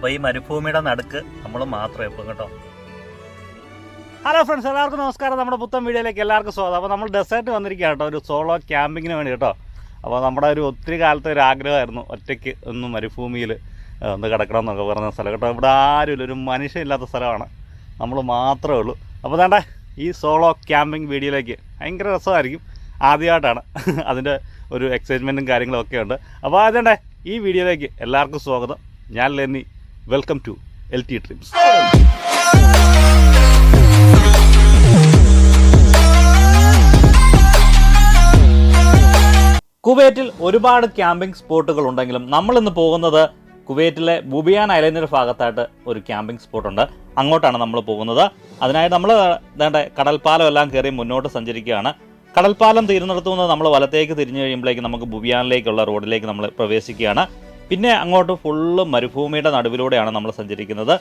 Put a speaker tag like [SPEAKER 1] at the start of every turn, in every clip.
[SPEAKER 1] അപ്പോൾ ഈ മരുഭൂമിയുടെ നടുക്ക് നമ്മൾ മാത്രം എപ്പം കേട്ടോ. ഹലോ ഫ്രണ്ട്സ്, എല്ലാവർക്കും നമസ്കാരം. നമ്മുടെ പുത്തൻ വീഡിയോയിലേക്ക് എല്ലാവർക്കും സ്വാഗതം. അപ്പോൾ നമ്മൾ ഡെസേർട്ട് വന്നിരിക്കുക കേട്ടോ, ഒരു സോളോ ക്യാമ്പിങ്ങിന് വേണ്ടി കേട്ടോ. അപ്പോൾ നമ്മുടെ ഒത്തിരി കാലത്തെ ഒരു ആഗ്രഹമായിരുന്നു ഒറ്റയ്ക്ക് ഒന്ന് മരുഭൂമിയിൽ ഒന്ന് കിടക്കണം എന്നൊക്കെ പറഞ്ഞ സ്ഥലം കേട്ടോ. ഇവിടെ ആരുമില്ല, ഒരു മനുഷ്യനില്ലാത്ത സ്ഥലമാണ്, നമ്മൾ മാത്രമേ ഉള്ളൂ. അപ്പോൾ വേണ്ട ഈ സോളോ ക്യാമ്പിംഗ് വീഡിയോയിലേക്ക് ഭയങ്കര രസമായിരിക്കും. ആദ്യമായിട്ടാണ് അതിൻ്റെ ഒരു എക്സൈറ്റ്മെൻറ്റും കാര്യങ്ങളും ഒക്കെ ഉണ്ട്. അപ്പോൾ അതേണ്ടേ ഈ വീഡിയോയിലേക്ക് എല്ലാവർക്കും സ്വാഗതം. ഞാൻ Lenny, welcome to LT trips. കുവൈറ്റിൽ ഒരുപാട് ക്യാമ്പിംഗ് സ്പോട്ടുകൾ ഉണ്ടെങ്കിലും നമ്മളിന്ന് പോകുന്നത് കുവൈറ്റിലെ ബുബിയാൻ ഐലൻഡിൻ്റെ ഭാഗത്തായിട്ട് ഒരു ക്യാമ്പിംഗ് സ്പോട്ടുണ്ട്. അങ്ങോട്ടാണ് നമ്മൾ പോകുന്നത്. അതിനായി നമ്മൾ കടൽപ്പാലം എല്ലാം കയറി മുന്നോട്ട് സഞ്ചരിക്കുകയാണ്. കടൽപ്പാലം തീരുന്നിടത്തു നിന്ന് നമ്മൾ വലത്തേക്ക് തിരിഞ്ഞു കഴിയുമ്പോഴേക്ക് നമുക്ക് ബുബിയാനിലേക്കുള്ള റോഡിലേക്ക് നമ്മൾ പ്രവേശിക്കുകയാണ്. പിന്നെ അങ്ങോട്ട് ഫുള്ള് മരുഭൂമിയുടെ നടുവിലൂടെയാണ് നമ്മൾ സഞ്ചരിക്കുന്നത്.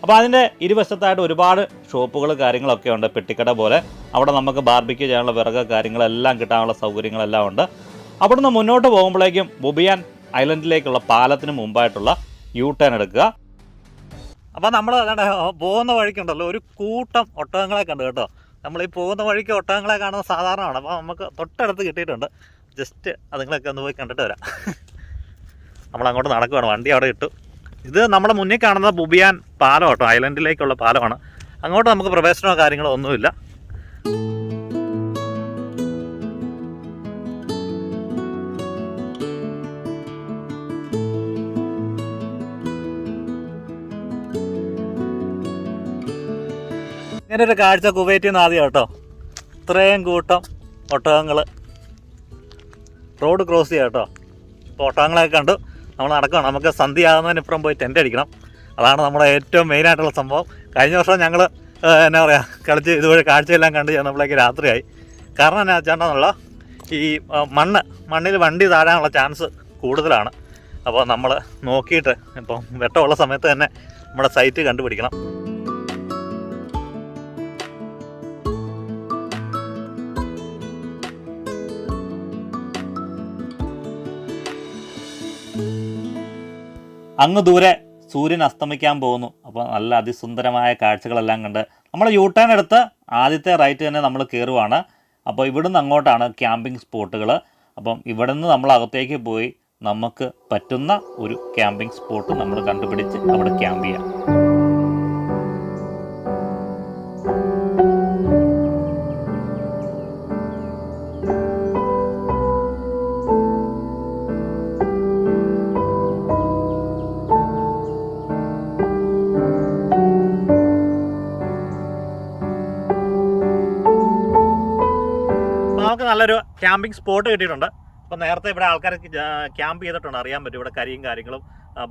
[SPEAKER 1] അപ്പോൾ അതിൻ്റെ ഇരുവശത്തായിട്ട് ഒരുപാട് ഷോപ്പുകൾ കാര്യങ്ങളൊക്കെ ഉണ്ട്, പെട്ടിക്കട പോലെ. അവിടെ നമുക്ക് ബാർബിക്യൂ ചെയ്യാനുള്ള വിറക് കാര്യങ്ങളെല്ലാം കിട്ടാനുള്ള സൗകര്യങ്ങളെല്ലാം ഉണ്ട്. അവിടുന്ന് മുന്നോട്ട് പോകുമ്പോഴേക്കും ബുബിയാൻ ഐലൻഡിലേക്കുള്ള പാലത്തിന് മുമ്പായിട്ടുള്ള U-ടേൺ എടുക്കുക. അപ്പോൾ നമ്മൾ പോകുന്ന വഴിക്കുണ്ടല്ലോ ഒരു കൂട്ടം ഒട്ടകങ്ങളെ കണ്ടു കേട്ടോ. നമ്മൾ ഈ പോകുന്ന വഴിക്ക് ഒട്ടകങ്ങളെ കാണുന്ന സാധാരണമാണ്. അപ്പോൾ നമുക്ക് തൊട്ടടുത്ത് കിട്ടിയിട്ടുണ്ട്. ജസ്റ്റ് അതുങ്ങളൊക്കെ ഒന്ന് പോയി കണ്ടിട്ട് വരാം. നമ്മളങ്ങോട്ട് നടക്കുകയാണ്, വണ്ടി അവിടെ ഇട്ടു. ഇത് നമ്മുടെ മുന്നിൽ കാണുന്ന ബുബിയാൻ പാലം കേട്ടോ, ഐലൻഡിലേക്കുള്ള പാലമാണ്. അങ്ങോട്ട് നമുക്ക് പ്രവേശനമോ കാര്യങ്ങളോ ഒന്നുമില്ല. ഇങ്ങനൊരു കാഴ്ച കുവൈറ്റിൽ നിന്ന് ആദ്യം കേട്ടോ. ഇത്രയും കൂട്ടം ഒട്ടകങ്ങൾ റോഡ് ക്രോസ് ചെയ്യാം കേട്ടോ. ഇപ്പോൾ ഒട്ടകങ്ങളൊക്കെ കണ്ടു നമ്മൾ നടക്കണം. നമുക്ക് സന്ധ്യയാകുന്നതിനിപ്പുറം പോയി ടെൻ്റ് അടിക്കണം. അതാണ് നമ്മുടെ ഏറ്റവും മെയിനായിട്ടുള്ള സംഭവം. കഴിഞ്ഞ വർഷം ഞങ്ങൾ എന്നാ പറയുക കളിച്ച് ഇതുവഴി കാഴ്ചയെല്ലാം കണ്ട് ചെന്നപ്പോഴേക്ക് രാത്രിയായി. കാരണം എന്നാ വെച്ചാൽ ഈ മണ്ണിൽ വണ്ടി താഴാനുള്ള ചാൻസ് കൂടുതലാണ്. അപ്പോൾ നമ്മൾ നോക്കിയിട്ട് ഇപ്പം വെട്ടമുള്ള സമയത്ത് തന്നെ നമ്മുടെ സൈറ്റ് കണ്ടുപിടിക്കണം. അങ്ങ് ദൂരെ സൂര്യൻ അസ്തമിക്കാൻ പോകുന്നു. അപ്പോൾ നല്ല അതിസുന്ദരമായ കാഴ്ചകളെല്ലാം കണ്ട് നമ്മൾ U-ടേൺ എടുത്ത് ആദ്യത്തെ റൈറ്റ് തന്നെ നമ്മൾ കയറുവാണ്. അപ്പോൾ ഇവിടുന്ന് അങ്ങോട്ടാണ് ക്യാമ്പിംഗ് സ്പോട്ടുകൾ. അപ്പം ഇവിടെ നിന്ന് നമ്മൾ അകത്തേക്ക് പോയി നമുക്ക് പറ്റുന്ന ഒരു ക്യാമ്പിംഗ് സ്പോട്ട് നമ്മൾ കണ്ടുപിടിച്ച് അവിടെ ക്യാമ്പ് ചെയ്യാം. നമുക്ക് നല്ലൊരു ക്യാമ്പിംഗ് സ്പോട്ട് കിട്ടിയിട്ടുണ്ട്. അപ്പോൾ നേരത്തെ ഇവിടെ ആൾക്കാർ ക്യാമ്പ് ചെയ്തിട്ടുണ്ട്, അറിയാൻ പറ്റും. ഇവിടെ കരിയും കാര്യങ്ങളും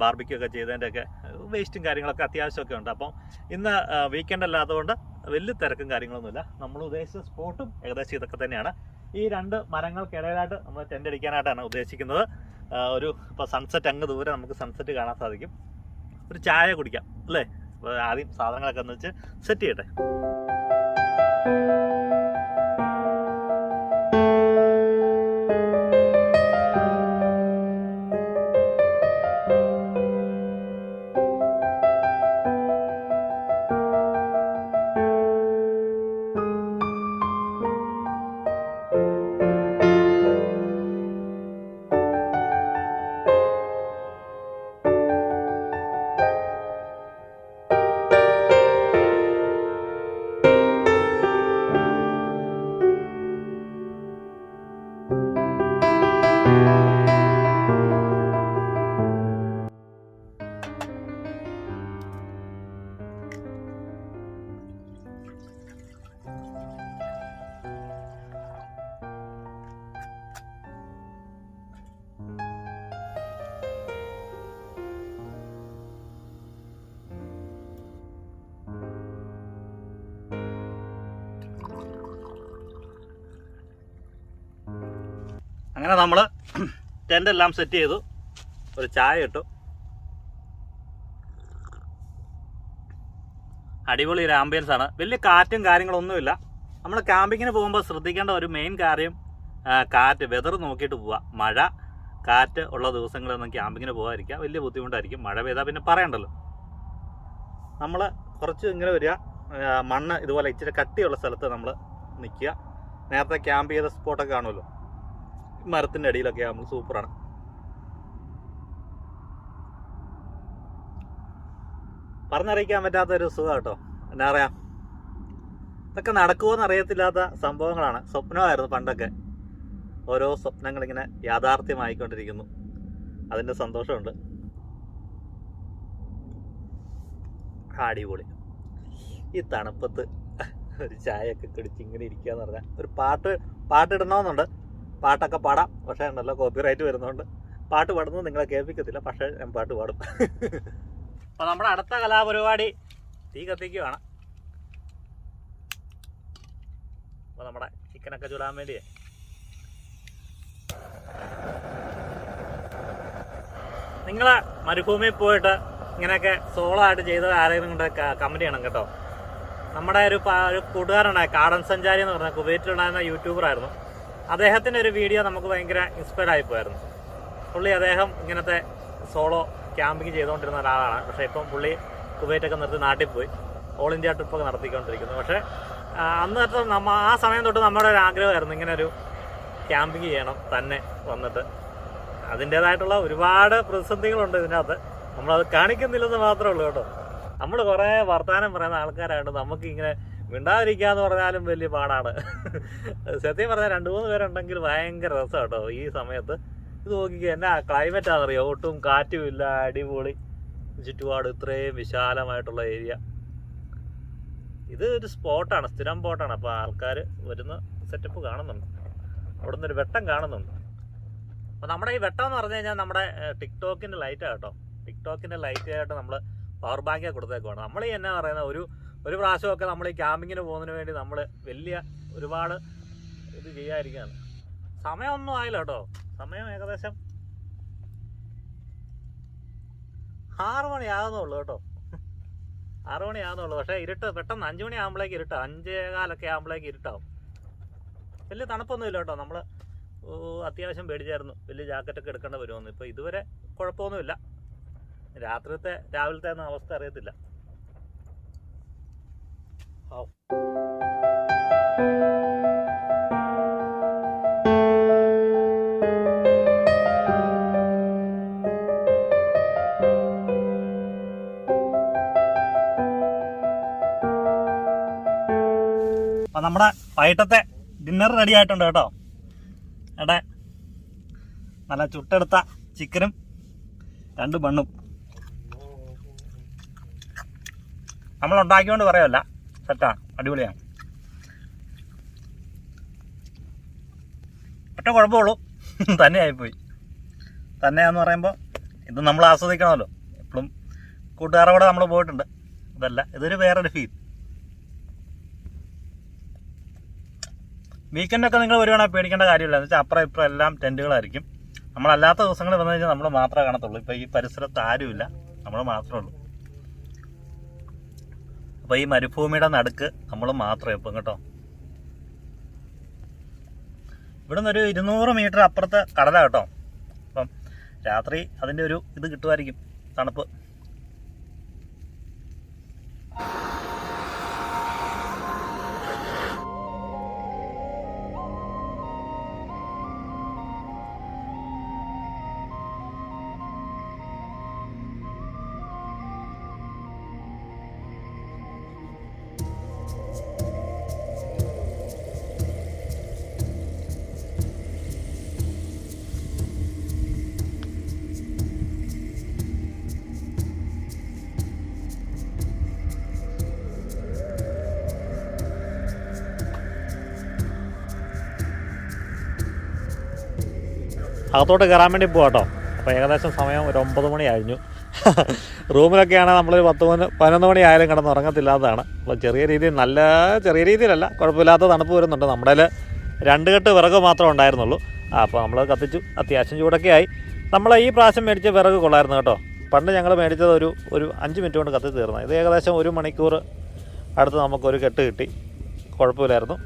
[SPEAKER 1] ബാർബിക്യൂ ഒക്കെ ചെയ്തതിൻ്റെയൊക്കെ വേസ്റ്റും കാര്യങ്ങളൊക്കെ അത്യാവശ്യമൊക്കെ ഉണ്ട്. അപ്പം ഇന്ന് വീക്കെൻഡ് അല്ലാത്തതുകൊണ്ട് വലിയ തിരക്കും കാര്യങ്ങളൊന്നുമില്ല. നമ്മൾ ഉദ്ദേശിച്ച സ്പോട്ടും ഏകദേശം ഇതൊക്കെ തന്നെയാണ്. ഈ രണ്ട് മരങ്ങൾക്കിടയിലായിട്ട് നമ്മൾ ടെൻ്റ് അടിക്കാനായിട്ടാണ് ഉദ്ദേശിക്കുന്നത്. ഇപ്പോൾ സൺസെറ്റ് അങ്ങ് ദൂരെ നമുക്ക് സൺസെറ്റ് കാണാൻ സാധിക്കും. ഒരു ചായ കുടിക്കാം അല്ലേ? അപ്പോൾ ആദ്യം സാധനങ്ങളൊക്കെ ഒന്ന് വെച്ച് സെറ്റ് ചെയ്യട്ടെ. അങ്ങനെ നമ്മൾ ടെൻ്റ് എല്ലാം സെറ്റ് ചെയ്തു, ഒരു ചായ ഇട്ടു. അടിപൊളി ഒരു ആംബിയൻസ് ആണ്. വലിയ കാറ്റും കാര്യങ്ങളൊന്നുമില്ല. നമ്മൾ ക്യാമ്പിങ്ങിന് പോകുമ്പോൾ ശ്രദ്ധിക്കേണ്ട ഒരു മെയിൻ കാര്യം കാറ്റ്, വെതർ നോക്കിയിട്ട് പോവുക. മഴ, കാറ്റ് ഉള്ള ദിവസങ്ങളൊന്നും ക്യാമ്പിങ്ങിന് പോകാതിരിക്കുക. വലിയ ബുദ്ധിമുട്ടായിരിക്കും. മഴ പെയ്താൽ പിന്നെ പറയണ്ടല്ലോ. നമ്മൾ കുറച്ച് ഇങ്ങനെ വരിക, മണ്ണ് ഇതുപോലെ ഇച്ചിരി കട്ടിയുള്ള സ്ഥലത്ത് നമ്മൾ നിൽക്കുക. നേരത്തെ ക്യാമ്പ് ചെയ്ത സ്പോട്ടൊക്കെ കാണുമല്ലോ, മരത്തിൻ്റെ അടിയിലൊക്കെ ആകുമ്പോൾ സൂപ്പറാണ്. പറഞ്ഞറിയിക്കാൻ പറ്റാത്തൊരു സുഖം കേട്ടോ. എന്താ പറയുക, ഇതൊക്കെ നടക്കുമോയെന്ന് അറിയത്തില്ലാത്ത സംഭവങ്ങളാണ്. സ്വപ്നമായിരുന്നു പണ്ടൊക്കെ. ഓരോ സ്വപ്നങ്ങളിങ്ങനെ യാഥാർത്ഥ്യമായിക്കൊണ്ടിരിക്കുന്നു, അതിൻ്റെ സന്തോഷമുണ്ട്. അടിപൊളി. ഈ തണുപ്പത്ത് ഒരു ചായയൊക്കെ കുടിച്ച് ഇങ്ങനെ ഇരിക്കുക എന്ന് പറഞ്ഞാൽ, ഒരു പാട്ടിടണമെന്നുണ്ട്. പാട്ടൊക്കെ പാടാം, പക്ഷേ ഉണ്ടല്ലോ കോപ്പിറൈറ്റ് വരുന്നതുകൊണ്ട് പാട്ട് പാടുന്നത് നിങ്ങളെ കേൾപ്പിക്കത്തില്ല. പക്ഷേ ഞാൻ പാട്ട് പാടും. അപ്പോൾ നമ്മുടെ അടുത്ത കലാപരിപാടി തീ കത്തിക്കുകയാണ്. അപ്പോൾ നമ്മുടെ ചിക്കനൊക്കെ ചുടാൻ വേണ്ടിയേ നിങ്ങൾ മരുഭൂമിയിൽ പോയിട്ട് ഇങ്ങനെയൊക്കെ സോളോ ആയിട്ട് ചെയ്തത് ആരെങ്കിലും കൊണ്ട് കമൻറ്റ് ചെയ്യണം കേട്ടോ. നമ്മുടെ ഒരു കൂട്ടുകാരുണ്ടായ കാടൻ സഞ്ചാരി എന്ന് പറഞ്ഞ കുവൈറ്റിലുണ്ടായിരുന്ന യൂട്യൂബറായിരുന്നു. അദ്ദേഹത്തിൻ്റെ ഒരു വീഡിയോ നമുക്ക് ഭയങ്കര ഇൻസ്പയർ ആയിപ്പോയായിരുന്നു. അദ്ദേഹം ഇങ്ങനത്തെ സോളോ ക്യാമ്പിങ് ചെയ്തുകൊണ്ടിരുന്ന ഒരാളാണ്. പക്ഷേ ഇപ്പം പുള്ളി കുവൈറ്റൊക്കെ നിർത്തി നാട്ടിൽ പോയി ഓൾ ഇന്ത്യ ട്രിപ്പൊക്കെ നടത്തിക്കൊണ്ടിരിക്കുന്നു. പക്ഷേ അന്ന് തൊട്ട് ആ സമയം തൊട്ട് നമ്മുടെ ഒരു ആഗ്രഹമായിരുന്നു ഇങ്ങനെ ഒരു ക്യാമ്പിങ് ചെയ്യണം തന്നെ വന്നിട്ട്. അതിൻ്റേതായിട്ടുള്ള ഒരുപാട് പ്രതിസന്ധികളുണ്ട് ഇതിനകത്ത്, നമ്മളത് കാണിക്കുന്നില്ലെന്ന് മാത്രമേ ഉള്ളൂ കേട്ടോ. നമ്മൾ കുറേ വർത്തമാനം പറയുന്ന ആൾക്കാരാണ്, നമുക്കിങ്ങനെ മിണ്ടാതിരിക്കാന്ന് പറഞ്ഞാലും വലിയ പാടാണ്. സത്യം പറഞ്ഞാൽ 2-3 പേരുണ്ടെങ്കിൽ ഭയങ്കര രസം കേട്ടോ. ഈ സമയത്ത് ഇത് നോക്കിക്കുക, എന്നാ ക്ലൈമറ്റാണെന്നറിയോ, ഒട്ടും കാറ്റുമില്ല, അടിപൊളി ചുറ്റുപാട്, ഇത്രയും വിശാലമായിട്ടുള്ള ഏരിയ. ഇത് ഒരു സ്പോട്ടാണ്, സ്ഥിരം സ്പോട്ടാണ്. അപ്പോൾ ആൾക്കാർ വരുന്ന സെറ്റപ്പ് കാണുന്നുണ്ട്, അവിടെ നിന്നൊരു വെട്ടം കാണുന്നുണ്ട്. അപ്പോൾ നമ്മുടെ ഈ വെട്ടം എന്ന് പറഞ്ഞു കഴിഞ്ഞാൽ നമ്മുടെ ടിക്ടോക്കിൻ്റെ ലൈറ്റാണ് കേട്ടോ. ടിക്ടോക്കിൻ്റെ ലൈറ്റായിട്ട് നമ്മൾ പവർ ബാങ്ക് കൊടുത്തേക്കുവാണ്. നമ്മൾ ഈ എന്നാ പറയുന്നത്, ഒരു പ്രാവശ്യമൊക്കെ നമ്മൾ ഈ ക്യാമ്പിങ്ങിന് പോകുന്നതിന് വേണ്ടി നമ്മൾ ഒരുപാട് ഇത് ചെയ്യാതിരിക്കുകയാണ്. സമയമൊന്നും ആയില്ല കേട്ടോ. സമയം ഏകദേശം 6 മണിയാകുന്നുള്ളൂ കേട്ടോ. 6 മണിയാകുന്നുള്ളൂ. പക്ഷേ ഇരുട്ട് പെട്ടെന്ന് 5 മണി ആകുമ്പോഴേക്ക് ഇരുട്ടാവും, 5:15 ആകുമ്പോഴേക്ക് ഇരുട്ടാവും. വലിയ തണുപ്പൊന്നുമില്ല കേട്ടോ. നമ്മൾ അത്യാവശ്യം പേടിച്ചായിരുന്നു വലിയ ജാക്കറ്റൊക്കെ എടുക്കേണ്ട വരുമെന്ന്. ഇപ്പോൾ ഇതുവരെ കുഴപ്പമൊന്നുമില്ല. രാവിലത്തെ ഒന്നും അവസ്ഥ അറിയത്തില്ല. അപ്പം നമ്മുടെ വൈകിട്ടത്തെ ഡിന്നർ റെഡി ആയിട്ടുണ്ട് കേട്ടോ. അവിടെ നല്ല ചുട്ടെടുത്ത ചിക്കനും 2 ബണ്ണും നമ്മൾ ഉണ്ടാക്കിക്കൊണ്ട് പറയുമല്ല, സെറ്റാണ്, അടിപൊളിയാണ്. ഒറ്റ കുഴപ്പമുള്ളൂ, തന്നെയായിപ്പോയി. തന്നെയാന്ന് പറയുമ്പോൾ ഇത് നമ്മൾ ആസ്വദിക്കണമല്ലോ. എപ്പോഴും കൂട്ടുകാരുടെ കൂടെ നമ്മൾ പോയിട്ടുണ്ട്, ഇതല്ല, ഇതൊരു വേറൊരു ഫീൽ. വീക്കെൻഡൊക്കെ നിങ്ങൾ വരുവാണെങ്കിൽ പേടിക്കേണ്ട കാര്യമില്ല. എന്ന് വെച്ചാൽ അപ്പുറം ഇപ്പുറം എല്ലാം ടെൻറ്റുകളായിരിക്കും. നമ്മളല്ലാത്ത ദിവസങ്ങളിൽ വന്നു കഴിഞ്ഞാൽ നമ്മൾ മാത്രമേ കാണത്തുള്ളൂ. ഇപ്പോൾ ഈ പരിസരത്ത് ആരുമില്ല, നമ്മൾ മാത്രമേ ഉള്ളൂ. അപ്പോൾ ഈ മരുഭൂമിയുടെ നടുക്ക് നമ്മൾ മാത്രമേ ഇപ്പം കേട്ടോ. ഇവിടെ നിന്നൊരു 200 മീറ്റർ അപ്പുറത്ത് കടല കേട്ടോ. അപ്പം രാത്രി അതിൻ്റെ ഒരു ഇത് കിട്ടുമായിരിക്കും, തണുപ്പ്. അകത്തോട്ട് കയറാൻ വേണ്ടി പോകാം കേട്ടോ. അപ്പോൾ ഏകദേശം സമയം ഒരു 9 മണി കഴിഞ്ഞു. റൂമിലൊക്കെയാണെങ്കിൽ നമ്മൾ 11 മണി ആയാലും കിടന്ന് ഉറങ്ങത്തില്ലാത്തതാണ്. അപ്പോൾ ചെറിയ രീതിയിലല്ല, കുഴപ്പമില്ലാത്ത തണുപ്പ് വരുന്നുണ്ട്. നമ്മുടെ 2 കെട്ട് വിറക് മാത്രമേ ഉണ്ടായിരുന്നുള്ളൂ. അപ്പോൾ നമ്മൾ കത്തിച്ചു, അത്യാവശ്യം ചൂടൊക്കെ ആയി. നമ്മൾ ഈ പ്രാവശ്യം മേടിച്ച വിറക് കൊള്ളായിരുന്നു കേട്ടോ. പണ്ട് ഞങ്ങൾ മേടിച്ചത് ഒരു 5 മിനിറ്റ് കൊണ്ട് കത്തി തീർന്നു. ഇത് ഏകദേശം 1 മണിക്കൂർ അടുത്ത് നമുക്കൊരു കെട്ട് കിട്ടി, കുഴപ്പമില്ലായിരുന്നു.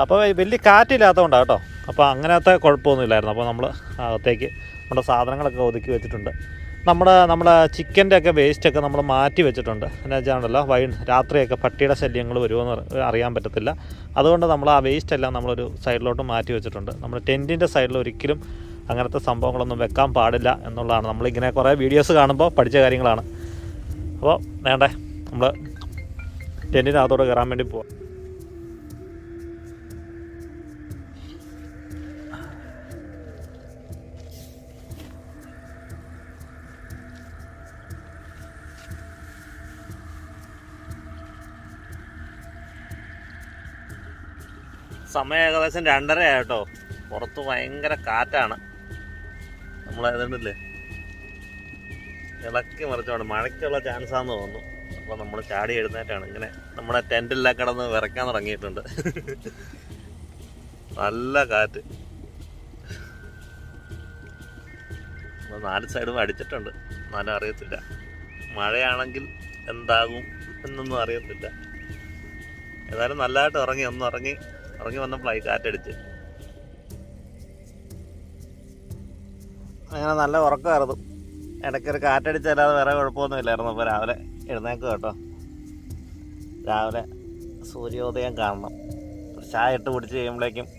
[SPEAKER 1] അപ്പോൾ വലിയ കാറ്റില്ലാത്തതുകൊണ്ടാണ് കേട്ടോ. അപ്പോൾ അങ്ങനത്തെ കുഴപ്പമൊന്നുമില്ലായിരുന്നു. അപ്പോൾ നമ്മൾ അകത്തേക്ക് നമ്മുടെ സാധനങ്ങളൊക്കെ ഒതുക്കി വെച്ചിട്ടുണ്ട്.
[SPEAKER 2] നമ്മുടെ ചിക്കൻ്റെ ഒക്കെ വേസ്റ്റൊക്കെ നമ്മൾ മാറ്റി വെച്ചിട്ടുണ്ട്. എന്നാ വെച്ചാണല്ലോ രാത്രിയൊക്കെ പട്ടിയുടെ ശല്യങ്ങൾ വരുമോയെന്ന് അറിയാൻ പറ്റത്തില്ല. അതുകൊണ്ട് നമ്മൾ ആ വേസ്റ്റ് എല്ലാം നമ്മളൊരു സൈഡിലോട്ട് മാറ്റി വെച്ചിട്ടുണ്ട്. നമ്മൾ ടെൻറ്റിൻ്റെ സൈഡിൽ ഒരിക്കലും അങ്ങനത്തെ സംഭവങ്ങളൊന്നും വെക്കാൻ പാടില്ല എന്നുള്ളതാണ് നമ്മളിങ്ങനെ കുറേ വീഡിയോസ് കാണുമ്പോൾ പഠിച്ച കാര്യങ്ങളാണ്. അപ്പോൾ വേണ്ടേ നമ്മൾ ടെൻറ്റിനകത്തോട്ട് കയറാൻ വേണ്ടി പോവാം. സമയം ഏകദേശം 2:30 ആയിട്ടോ. പുറത്ത് ഭയങ്കര കാറ്റാണ്. നമ്മളേതുണ്ടല്ലേ ഇളക്കി മറിച്ചോണ്ട് മഴയ്ക്കുള്ള ചാൻസാന്ന് തോന്നുന്നു. അപ്പോൾ നമ്മൾ ചാടി എഴുന്നേറ്റാണ്. ഇങ്ങനെ നമ്മുടെ ടെൻറ്റിലെല്ലാം കിടന്ന് വിറയ്ക്കാൻ തുടങ്ങിയിട്ടുണ്ട്. നല്ല കാറ്റ്. 4 സൈഡും അടിച്ചിട്ടുണ്ട്. എന്നാലും അറിയത്തില്ല മഴയാണെങ്കിൽ എന്താകും എന്നൊന്നും അറിയത്തില്ല. ഏതായാലും നല്ലതായിട്ട് ഇറങ്ങി വന്നപ്പോഴായി കാറ്റടിച്ച്. അങ്ങനെ നല്ല ഉറക്കമായിരുന്നു. ഇടയ്ക്കൊരു കാറ്റടിച്ചല്ലാതെ വേറെ കുഴപ്പമൊന്നുമില്ലായിരുന്നു. അപ്പോൾ രാവിലെ എഴുന്നേക്കും കേട്ടോ. രാവിലെ സൂര്യോദയം കാണണം. ചായ ഇട്ട് കുടിച്ച് കഴിയുമ്പോഴേക്കും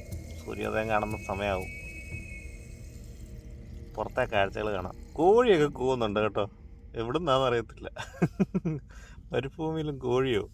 [SPEAKER 2] സൂര്യോദയം കാണുന്ന സമയമാവും. പുറത്തെ കാഴ്ചകൾ കാണാം. കോഴിയൊക്കെ കൂവുന്നുണ്ട് കേട്ടോ. എവിടുന്നാന്ന് അറിയത്തില്ല. മരുഭൂമിയിലും കോഴിയോ?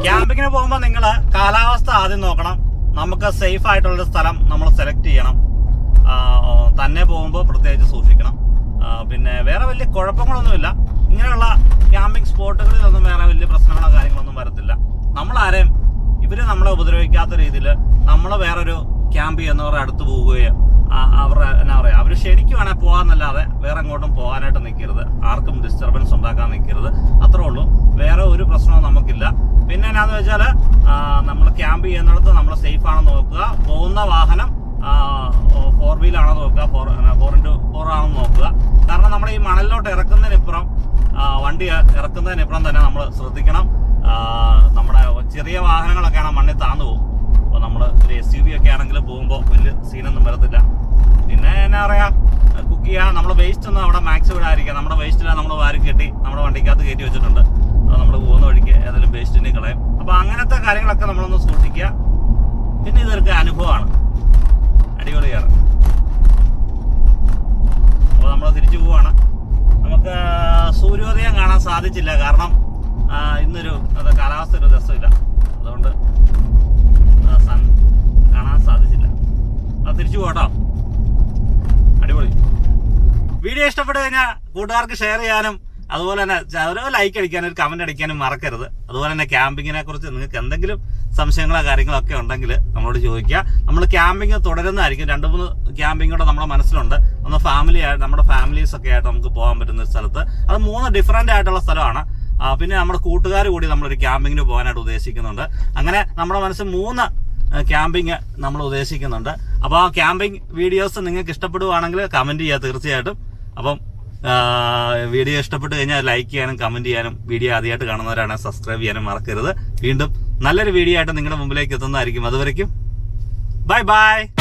[SPEAKER 2] ക്യാമ്പിങ്ങിന് പോകുമ്പോൾ നിങ്ങൾ കാലാവസ്ഥ ആദ്യം നോക്കണം. നമുക്ക് സേഫ് ആയിട്ടുള്ളൊരു സ്ഥലം നമ്മൾ സെലക്ട് ചെയ്യണം. തന്നെ പോകുമ്പോൾ പ്രത്യേകിച്ച് സൂക്ഷിക്കണം. പിന്നെ വേറെ വലിയ കുഴപ്പങ്ങളൊന്നുമില്ല. ഇങ്ങനെയുള്ള ക്യാമ്പിംഗ് സ്പോട്ടുകളിലൊന്നും വേറെ വലിയ പ്രശ്നങ്ങളോ കാര്യങ്ങളൊന്നും വരത്തില്ല. നമ്മളാരെയും ഇവര് നമ്മളെ ഉപദ്രവിക്കാത്ത രീതിയിൽ നമ്മൾ വേറൊരു ക്യാമ്പ് ചെയ്യുന്നവരുടെ അടുത്ത് പോവുകയോ അവരുടെ എന്നാ പറയുക അവർ ക്ഷണിക്കുവാണെങ്കിൽ പോകാമെന്നല്ലാതെ വേറെ എങ്ങോട്ടും പോകാനായിട്ട് നിൽക്കരുത്. ആർക്കും ഡിസ്റ്റർബൻസ് ഉണ്ടാക്കാൻ നിൽക്കരുത്. അത്രേ ഉള്ളൂ. വേറെ ഒരു പ്രശ്നവും നമുക്കില്ല. പിന്നെ എന്നാന്ന് വെച്ചാൽ നമ്മൾ ക്യാമ്പ് ചെയ്യുന്നിടത്ത് നമ്മൾ സേഫ് ആണെന്ന് നോക്കുക. പോകുന്ന വാഹനം 4 വീലാണോ നോക്കുക, 4x4 ആണെന്ന് നോക്കുക. കാരണം നമ്മൾ ഈ മണലിലോട്ട് ഇറക്കുന്നതിനിപ്പുറം വണ്ടി ഇറക്കുന്നതിനിപ്പുറം തന്നെ നമ്മൾ ശ്രദ്ധിക്കണം. നമ്മുടെ ചെറിയ വാഹനങ്ങളൊക്കെയാണ് മണ്ണിൽ താന്നു പോകും. അപ്പോൾ നമ്മൾ ഒരു SUV ഒക്കെ ആണെങ്കിൽ പോകുമ്പോൾ വലിയ സീനൊന്നും വരത്തില്ല. പിന്നെ എന്നാ പറയാ, കുക്ക് ചെയ്യുക. നമ്മൾ വേസ്റ്റ് ഒന്നും അവിടെ മാക്സ് വിടാതിരിക്കുക. നമ്മുടെ വേസ്റ്റിലാണ് നമ്മൾ വാരി കെട്ടി നമ്മുടെ വണ്ടിക്കകത്ത് കയറ്റി വെച്ചിട്ടുണ്ട്. അത് നമ്മൾ പോകുന്ന വഴിക്ക് ഏതെങ്കിലും വേസ്റ്റിനെ കളയും. അപ്പോൾ അങ്ങനത്തെ കാര്യങ്ങളൊക്കെ നമ്മളൊന്ന് സൂക്ഷിക്കുക. പിന്നെ ഇതൊരു അനുഭവമാണ്, അടിപൊളിയാണ്. അപ്പോൾ നമ്മൾ തിരിച്ചു പോവാണ്. നമുക്ക് സൂര്യോദയം കാണാൻ സാധിച്ചില്ല. കാരണം ഇന്നൊരു കാലാവസ്ഥ ഒരു രസമില്ല. അതുകൊണ്ട് സൺ കാണാൻ സാധിച്ചില്ല. അത് തിരിച്ചു പോകട്ടോ. അടിപൊളി. വീഡിയോ ഇഷ്ടപ്പെട്ട് കഴിഞ്ഞാൽ കൂട്ടുകാർക്ക് ഷെയർ ചെയ്യാനും അതുപോലെ തന്നെ ഒരു ലൈക്ക് അടിക്കാനും ഒരു കമന്റ് അടിക്കാനും മറക്കരുത്. അതുപോലെ തന്നെ ക്യാമ്പിങ്ങിനെ കുറിച്ച് നിങ്ങൾക്ക് എന്തെങ്കിലും സംശയങ്ങളോ കാര്യങ്ങളോ ഒക്കെ ഉണ്ടെങ്കിൽ നമ്മളോട് ചോദിക്കുക. നമ്മൾ ക്യാമ്പിങ് തുടരുന്നതായിരിക്കും. 2-3 ക്യാമ്പിംഗ് കൂടെ നമ്മുടെ മനസ്സിലുണ്ട്. ഒന്ന് നമ്മുടെ ഫാമിലീസ് ഒക്കെ ആയിട്ട് നമുക്ക് പോകാൻ പറ്റുന്ന ഒരു സ്ഥലത്ത്. അത് 3 ഡിഫറൻ്റ് ആയിട്ടുള്ള സ്ഥലമാണ്. പിന്നെ നമ്മുടെ കൂട്ടുകാർ കൂടി നമ്മളൊരു ക്യാമ്പിങ്ങിന് പോകാനായിട്ട് ഉദ്ദേശിക്കുന്നുണ്ട്. അങ്ങനെ നമ്മുടെ മനസ്സിൽ 3 ക്യാമ്പിങ് നമ്മൾ ഉദ്ദേശിക്കുന്നുണ്ട്. അപ്പോൾ ആ ക്യാമ്പിംഗ് വീഡിയോസ് നിങ്ങൾക്ക് ഇഷ്ടപ്പെടുവാണെങ്കിൽ കമന്റ് ചെയ്യുക തീർച്ചയായിട്ടും. അപ്പം വീഡിയോ ഇഷ്ടപ്പെട്ട് കഴിഞ്ഞാൽ ലൈക്ക് ചെയ്യാനും കമന്റ് ചെയ്യാനും, വീഡിയോ ആദ്യമായിട്ട് കാണുന്നവരാണെങ്കിൽ സബ്സ്ക്രൈബ് ചെയ്യാനും മറക്കരുത്. വീണ്ടും നല്ലൊരു വീഡിയോ ആയിട്ട് നിങ്ങളുടെ മുമ്പിലേക്ക് എത്തുന്നതായിരിക്കും. അതുവരയ്ക്കും ബൈ ബൈ.